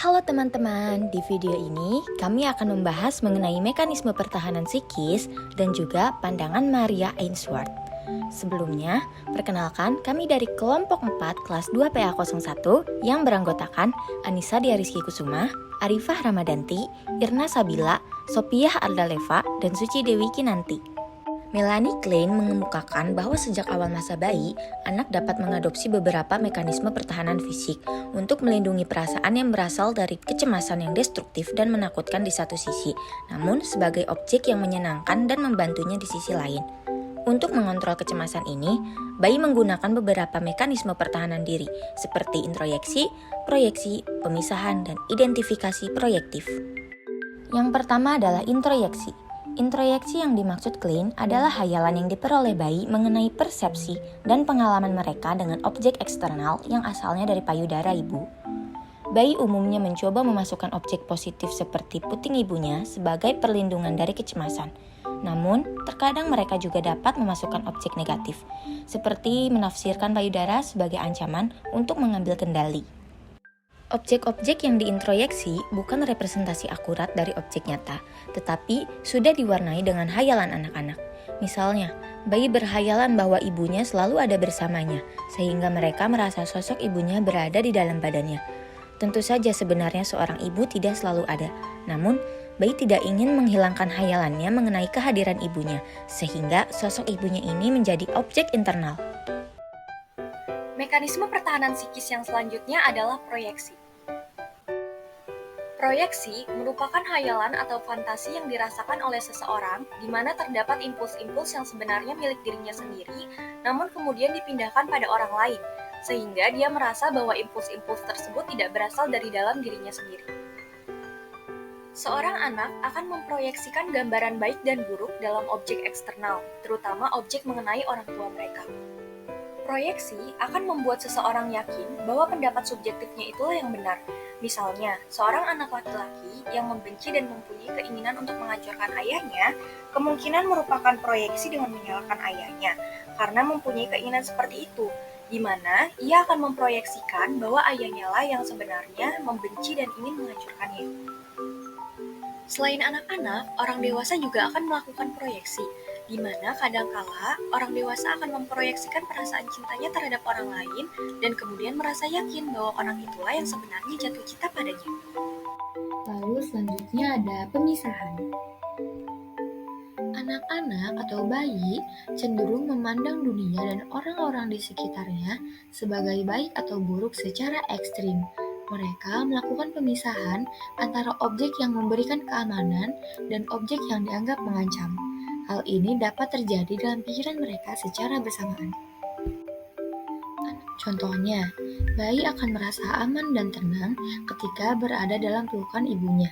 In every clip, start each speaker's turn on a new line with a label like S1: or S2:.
S1: Halo teman-teman, di video ini kami akan membahas mengenai mekanisme pertahanan psikis dan juga pandangan Maria Ainsworth. Sebelumnya, perkenalkan kami dari kelompok 4 kelas 2 PA01 yang beranggotakan Anissa Diariski Kusuma, Arifah Ramadanti, Irna Sabila, Sopiah Ardaleva, dan Suci Dewi Kinanti. Melanie Klein mengemukakan bahwa sejak awal masa bayi, anak dapat mengadopsi beberapa mekanisme pertahanan fisik untuk melindungi perasaan yang berasal dari kecemasan yang destruktif dan menakutkan di satu sisi, namun sebagai objek yang menyenangkan dan membantunya di sisi lain. Untuk mengontrol kecemasan ini, bayi menggunakan beberapa mekanisme pertahanan diri, seperti introyeksi, proyeksi, pemisahan, dan identifikasi proyektif. Yang pertama adalah introyeksi. Introyeksi yang dimaksud Klein adalah hayalan yang diperoleh bayi mengenai persepsi dan pengalaman mereka dengan objek eksternal yang asalnya dari payudara ibu. Bayi umumnya mencoba memasukkan objek positif seperti puting ibunya sebagai perlindungan dari kecemasan. Namun, terkadang mereka juga dapat memasukkan objek negatif, seperti menafsirkan payudara sebagai ancaman untuk mengambil kendali. Objek-objek yang diintroyeksi bukan representasi akurat dari objek nyata, tetapi sudah diwarnai dengan hayalan anak-anak. Misalnya, bayi berhayalan bahwa ibunya selalu ada bersamanya, sehingga mereka merasa sosok ibunya berada di dalam badannya. Tentu saja sebenarnya seorang ibu tidak selalu ada, namun bayi tidak ingin menghilangkan hayalannya mengenai kehadiran ibunya, sehingga sosok ibunya ini menjadi objek internal.
S2: Mekanisme pertahanan psikis yang selanjutnya adalah proyeksi. Proyeksi merupakan hayalan atau fantasi yang dirasakan oleh seseorang di mana terdapat impuls-impuls yang sebenarnya milik dirinya sendiri, namun kemudian dipindahkan pada orang lain, sehingga dia merasa bahwa impuls-impuls tersebut tidak berasal dari dalam dirinya sendiri. Seorang anak akan memproyeksikan gambaran baik dan buruk dalam objek eksternal, terutama objek mengenai orang tua mereka. Proyeksi akan membuat seseorang yakin bahwa pendapat subjektifnya itulah yang benar. Misalnya, seorang anak laki-laki yang membenci dan mempunyai keinginan untuk menghancurkan ayahnya, kemungkinan merupakan proyeksi dengan menyalahkan ayahnya, karena mempunyai keinginan seperti itu, di mana ia akan memproyeksikan bahwa ayahnya lah yang sebenarnya membenci dan ingin menghancurkannya. Selain anak-anak, orang dewasa juga akan melakukan proyeksi, di mana kadangkala orang dewasa akan memproyeksikan perasaan cintanya terhadap orang lain dan kemudian merasa yakin bahwa orang itulah yang sebenarnya jatuh cinta padanya.
S3: Lalu selanjutnya ada pemisahan. Anak-anak atau bayi cenderung memandang dunia dan orang-orang di sekitarnya sebagai baik atau buruk secara ekstrim. Mereka melakukan pemisahan antara objek yang memberikan keamanan dan objek yang dianggap mengancam. Hal ini dapat terjadi dalam pikiran mereka secara bersamaan. Contohnya, bayi akan merasa aman dan tenang ketika berada dalam pelukan ibunya.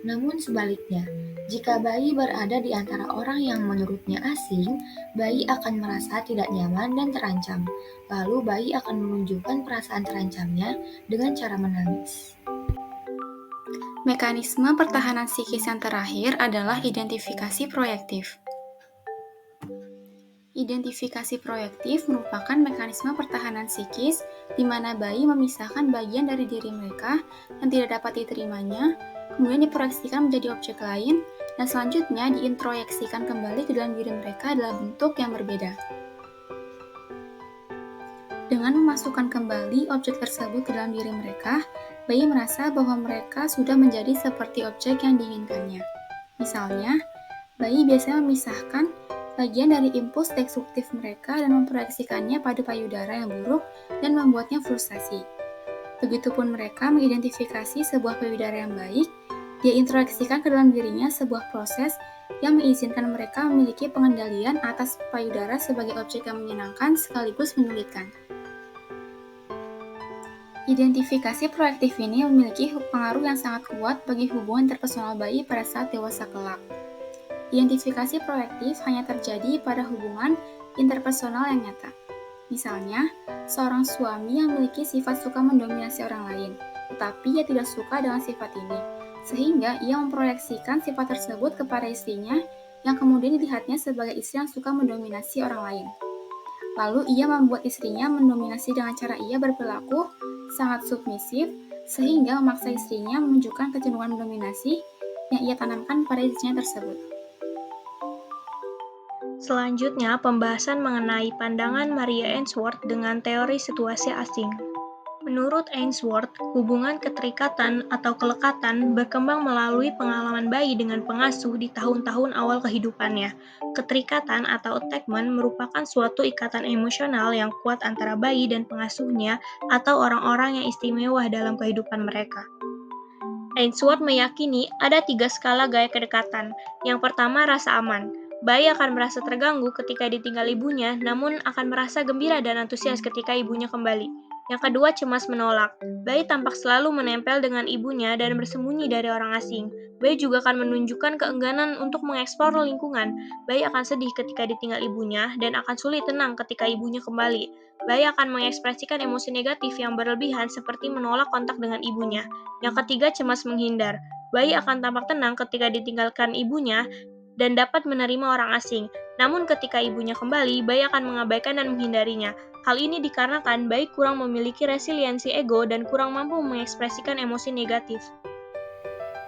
S3: Namun sebaliknya, jika bayi berada di antara orang yang menurutnya asing, bayi akan merasa tidak nyaman dan terancam. Lalu bayi akan menunjukkan perasaan terancamnya dengan cara menangis.
S4: Mekanisme pertahanan psikis yang terakhir adalah identifikasi proyektif. Identifikasi proyektif merupakan mekanisme pertahanan psikis di mana bayi memisahkan bagian dari diri mereka yang tidak dapat diterimanya, kemudian diproyeksikan menjadi objek lain, dan selanjutnya diintroyeksikan kembali ke dalam diri mereka dalam bentuk yang berbeda. Dengan memasukkan kembali objek tersebut ke dalam diri mereka, bayi merasa bahwa mereka sudah menjadi seperti objek yang diinginkannya. Misalnya, bayi biasanya memisahkan bagian dari impuls destruktif mereka dan memproyeksikannya pada payudara yang buruk dan membuatnya frustasi. Begitupun mereka mengidentifikasi sebuah payudara yang baik, dia introyeksikan ke dalam dirinya sebuah proses yang mengizinkan mereka memiliki pengendalian atas payudara sebagai objek yang menyenangkan sekaligus menyulitkan. Identifikasi proyektif ini memiliki pengaruh yang sangat kuat bagi hubungan interpersonal bayi pada saat dewasa kelak. Identifikasi proyektif hanya terjadi pada hubungan interpersonal yang nyata. Misalnya, seorang suami yang memiliki sifat suka mendominasi orang lain, tetapi ia tidak suka dengan sifat ini, sehingga ia memproyeksikan sifat tersebut kepada istrinya yang kemudian dilihatnya sebagai istri yang suka mendominasi orang lain. Lalu ia membuat istrinya mendominasi dengan cara ia berperilaku sangat submisif, sehingga memaksa istrinya menunjukkan kecenderungan mendominasi yang ia tanamkan pada istrinya tersebut.
S5: Selanjutnya, pembahasan mengenai pandangan Maria Ainsworth dengan teori situasi asing. Menurut Ainsworth, hubungan keterikatan atau kelekatan berkembang melalui pengalaman bayi dengan pengasuh di tahun-tahun awal kehidupannya. Keterikatan atau attachment merupakan suatu ikatan emosional yang kuat antara bayi dan pengasuhnya atau orang-orang yang istimewa dalam kehidupan mereka. Ainsworth meyakini ada 3 skala gaya kedekatan. Yang pertama, rasa aman. Bayi akan merasa terganggu ketika ditinggal ibunya, namun akan merasa gembira dan antusias ketika ibunya kembali. Yang kedua, cemas menolak. Bayi tampak selalu menempel dengan ibunya dan bersembunyi dari orang asing. Bayi juga akan menunjukkan keengganan untuk mengeksplor lingkungan. Bayi akan sedih ketika ditinggal ibunya dan akan sulit tenang ketika ibunya kembali. Bayi akan mengekspresikan emosi negatif yang berlebihan seperti menolak kontak dengan ibunya. Yang ketiga, cemas menghindar. Bayi akan tampak tenang ketika ditinggalkan ibunya dan dapat menerima orang asing. Namun ketika ibunya kembali, bayi akan mengabaikan dan menghindarinya. Hal ini dikarenakan bayi kurang memiliki resiliensi ego dan kurang mampu mengekspresikan emosi negatif.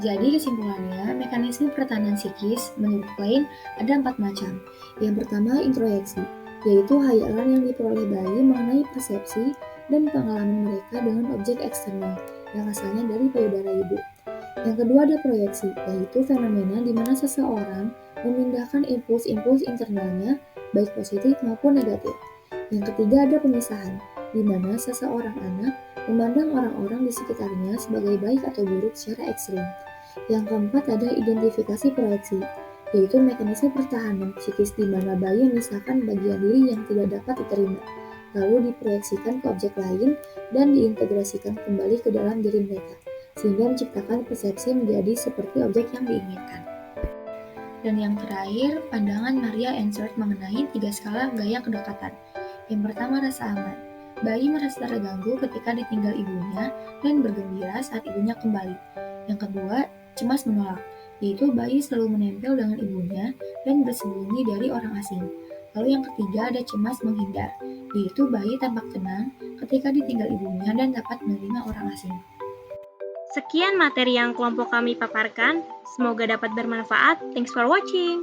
S3: Jadi kesimpulannya, mekanisme pertahanan psikis menurut Klein ada 4 macam. Yang pertama, introyeksi, yaitu hayalan yang diperoleh bayi mengenai persepsi dan pengalaman mereka dengan objek eksternal yang asalnya dari payudara ibu. Yang kedua ada proyeksi, yaitu fenomena di mana seseorang memindahkan impuls-impuls internalnya, baik positif maupun negatif. Yang ketiga ada pemisahan, di mana seseorang anak memandang orang-orang di sekitarnya sebagai baik atau buruk secara ekstrim. Yang keempat ada identifikasi proyeksi, yaitu mekanisme pertahanan psikis di mana bayi memisahkan bagian diri yang tidak dapat diterima, lalu diproyeksikan ke objek lain dan diintegrasikan kembali ke dalam diri mereka, sehingga menciptakan persepsi menjadi seperti objek yang diinginkan. Dan yang terakhir, pandangan Maria Ainsworth mengenai 3 skala gaya kedekatan. Yang pertama, rasa aman. Bayi merasa terganggu ketika ditinggal ibunya dan bergembira saat ibunya kembali. Yang kedua, cemas menolak, yaitu bayi selalu menempel dengan ibunya dan bersembunyi dari orang asing. Lalu yang ketiga ada cemas menghindar, yaitu bayi tampak tenang ketika ditinggal ibunya dan dapat menerima orang asing.
S5: Sekian materi yang kelompok kami paparkan. Semoga dapat bermanfaat. Thanks for watching.